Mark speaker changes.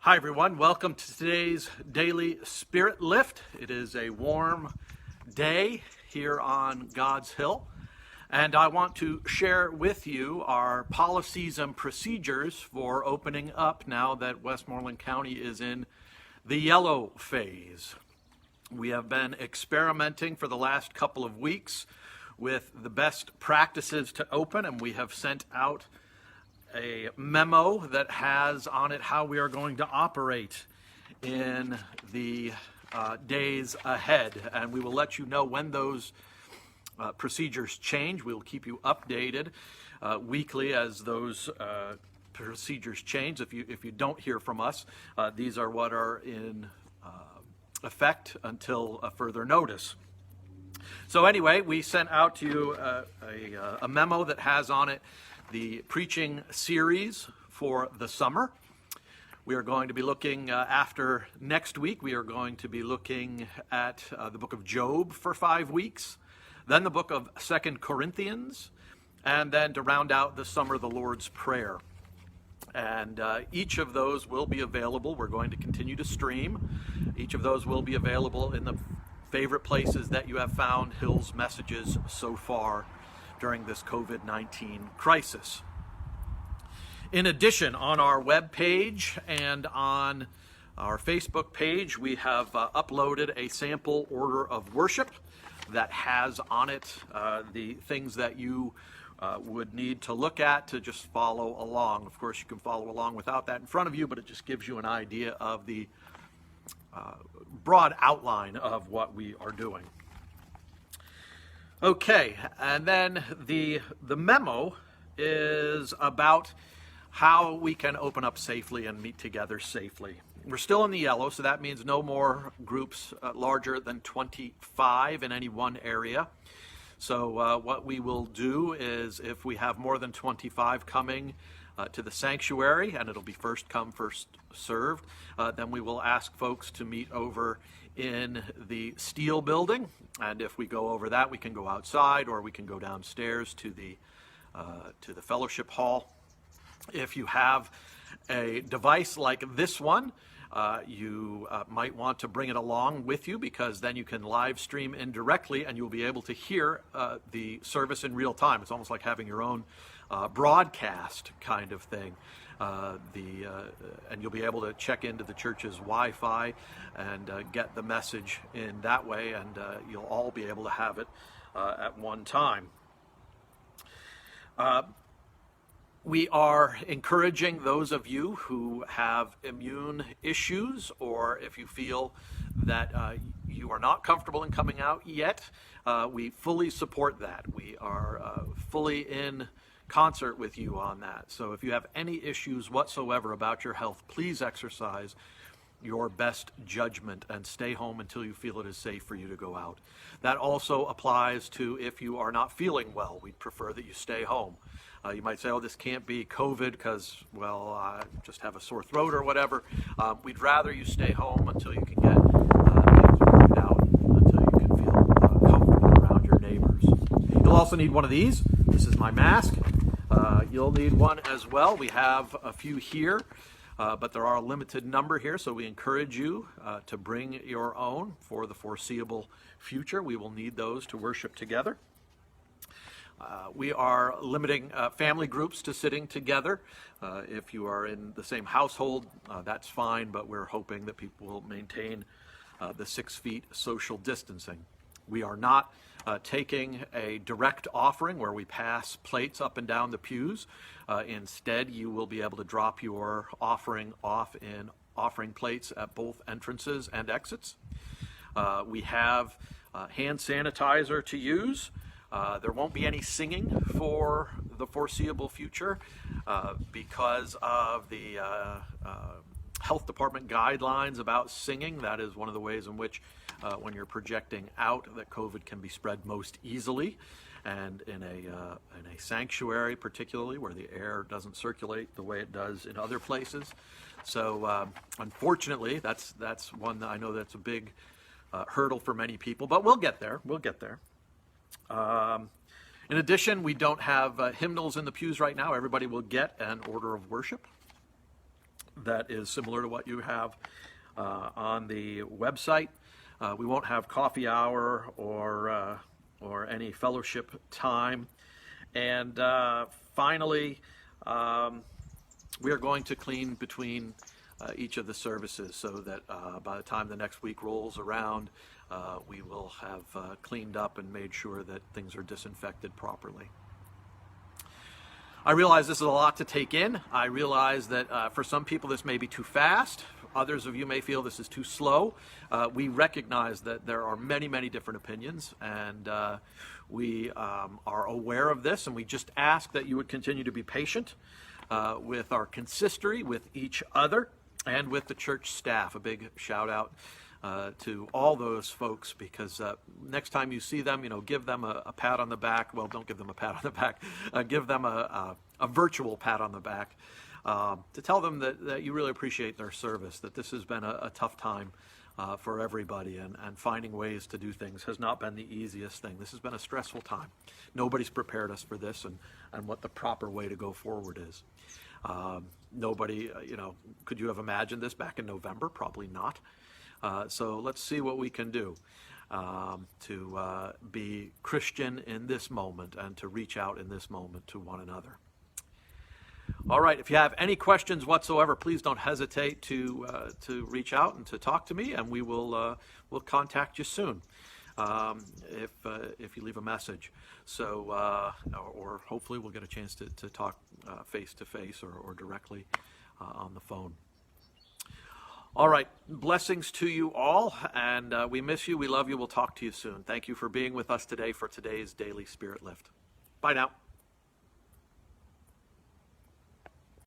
Speaker 1: Hi everyone, welcome to today's Daily Spirit Lift. It is a warm day here on God's Hill, and I want to share with you our policies and procedures for opening up now that Westmoreland County is in the yellow phase. We have been experimenting for the last couple of weeks with the best practices to open, and we have sent out a memo that has on it how we are going to operate in the days ahead. And we will let you know when those procedures change. We will keep you updated weekly as those procedures change. If you don't hear from us, these are what are in effect until further notice. So anyway, we sent out to you a memo that has on it the preaching series for the summer. We are going to be looking after next week. We are going to be looking at the book of Job for 5 weeks, then the book of 2 Corinthians, and then to round out the summer, the Lord's Prayer. And each of those will be available. We're going to continue to stream. Each of those will be available in the favorite places that you have found Hill's messages so far during this COVID-19 crisis. In addition, on our web page and on our Facebook page, we have uploaded a sample order of worship that has on it the things that you would need to look at to just follow along. Of course, you can follow along without that in front of you, but it just gives you an idea of the broad outline of what we are doing. Okay, and then the memo is about how we can open up safely and meet together safely. We're still in the yellow, so that means no more groups larger than 25 in any one area. So what we will do is if we have more than 25 coming to the sanctuary, and it'll be first come, first served, then we will ask folks to meet over in the Steel building, and if we go over that, we can go outside or we can go downstairs to the fellowship hall. If you have a device like this one, you might want to bring it along with you, because then you can live stream indirectly and you'll be able to hear the service in real time. It's almost like having your own broadcast kind of thing. And you'll be able to check into the church's Wi-Fi and get the message in that way, and you'll all be able to have it at one time. We are encouraging those of you who have immune issues, or if you feel that you are not comfortable in coming out yet, we fully support that. We are fully in concert with you on that. So if you have any issues whatsoever about your health, please exercise your best judgment and stay home until you feel it is safe for you to go out. That also applies to if you are not feeling well. We'd prefer that you stay home. You might say, oh, this can't be COVID because, well, I just have a sore throat or whatever. We'd rather you stay home until you can get worked out, until you can feel comfortable around your neighbors. You'll also need one of these. This is my mask. You'll need one as well. We have a few here, but there are a limited number here, so we encourage you to bring your own for the foreseeable future. We will need those to worship together. We are limiting family groups to sitting together. If you are in the same household, that's fine, but we're hoping that people will maintain the 6 feet social distancing. We are not taking a direct offering where we pass plates up and down the pews. Instead, you will be able to drop your offering off in offering plates at both entrances and exits. We have hand sanitizer to use. There won't be any singing for the foreseeable future because of the health department guidelines about singing. That is one of the ways in which when you're projecting out that COVID can be spread most easily, and in a sanctuary particularly where the air doesn't circulate the way it does in other places. So unfortunately, that's one that I know that's a big hurdle for many people, but we'll get there. In addition, we don't have hymnals in the pews right now. Everybody will get an order of worship. that is similar to what you have on the website. We won't have coffee hour or any fellowship time. And finally, we are going to clean between each of the services so that by the time the next week rolls around, we will have cleaned up and made sure that things are disinfected properly. I realize this is a lot to take in. I realize that for some people this may be too fast. Others of you may feel this is too slow. We recognize that there are many, many different opinions, and we are aware of this, and we just ask that you would continue to be patient with our consistory, with each other, and with the church staff. A big shout out to all those folks, because next time you see them, give them a pat on the back. Well, don't give them a pat on the back. Give them a virtual pat on the back to tell them that you really appreciate their service, that this has been a tough time for everybody, and finding ways to do things has not been the easiest thing. This has been a stressful time. Nobody's prepared us for this and what the proper way to go forward is. Nobody, could you have imagined this back in November? Probably not. So let's see what we can do to be Christian in this moment and to reach out in this moment to one another. All right, if you have any questions whatsoever, please don't hesitate to reach out and to talk to me, and we'll contact you soon if you leave a message. So, or hopefully we'll get a chance to talk face to face or directly on the phone. All right, blessings to you all, and we miss you, we love you, we'll talk to you soon. Thank you for being with us today for today's Daily Spirit Lift. Bye now.